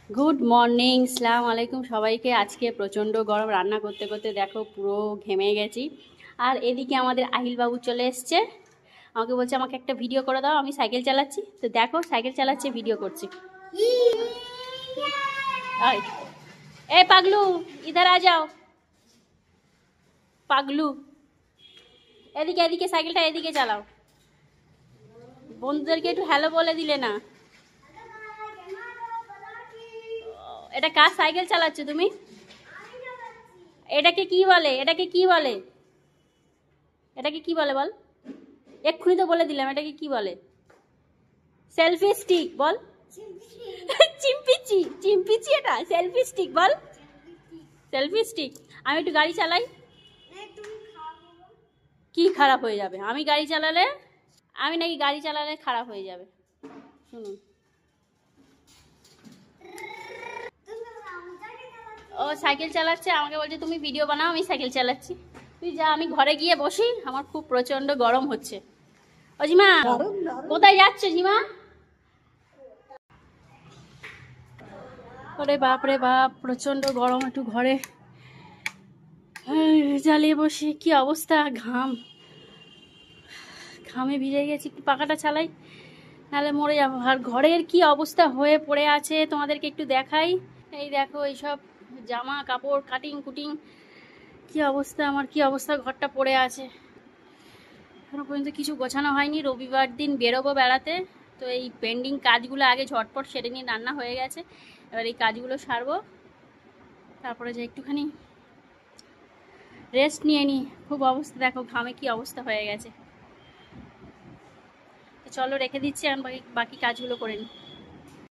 Good morning, সালাম আলাইকুম সবাইকে। আজকে প্রচণ্ড গরম, রান্না করতে করতে দেখো পুরো ঘেমে গেছি। আর এদিকে আমাদের আহিল বাবু চলে এসছে, আমাকে বলছে আমাকে একটা ভিডিও করে দাও। আমি সাইকেল চালাচ্ছি, তো দেখো সাইকেল চালাচ্ছে, ভিডিও করছি। এ পাগলু, ইধার আ যাও। পাগলু, এদিকে এদিকে, সাইকেলটা এদিকে চালাও। বন্ধুদেরকে একটু হ্যালো বলে দিলে না। এটা কার সাইকেল চালাচ্ছ তুমি? এটাকে কি বলে? এটাকে কি বলে? এটাকে কি বলে বল? এক্ষুনি তো বলে দিলাম, এটাকে কি বলে? সেলফি স্টিক বল। চিম্পিচি, চিম্পিচি, এটা সেলফি স্টিক বল। Selfie stick. আমি একটু গাড়ি চালাই। কি খারাপ হয়ে যাবে? আমি গাড়ি চালালে, আমি নাকি গাড়ি চালালে খারাপ হয়ে যাবে? শুনুন, ও সাইকেল চালাচ্ছে, আমাকে বলছে তুমি ভিডিও বানাও, আমি সাইকেল চালাচ্ছি। তুই যা, আমি ঘরে গিয়ে বসি, আমার খুব প্রচন্ড গরম হচ্ছে। ও জিমা, কোথায় যাচ্ছ জিমা? ওরে বাপ রে বাপ, প্রচন্ড গরম, একটু ঘরে জ্বালিয়ে বসে। কি অবস্থা, ঘামে ভিজে গেছি। একটু পাখাটা চালাই, নাহলে মরে যাবো। আর ঘরের কি অবস্থা হয়ে পড়ে আছে তোমাদেরকে একটু দেখাই। এই দেখো, এইসব জামা কাপড় কাটিং কুটিং, কি অবস্থা আমার, কি অবস্থা ঘরটা পড়ে আছে। এখনো পর্যন্ত কিছু গোছানো হয়নি। রবিবার দিন বেরোবো বেড়াতে, তো এই পেন্ডিং কাজগুলো আগে ঝটপট সেরে নিয়ে, রান্না হয়ে গেছে, এবার এই কাজগুলো সারবো, তারপরে যে একটুখানি রেস্ট নিয়ে নিই। খুব অবস্থা দেখো, ঘামে কি অবস্থা হয়ে গেছে। চলো রেখে দিচ্ছি, এখন বাকি কাজগুলো করে নিই।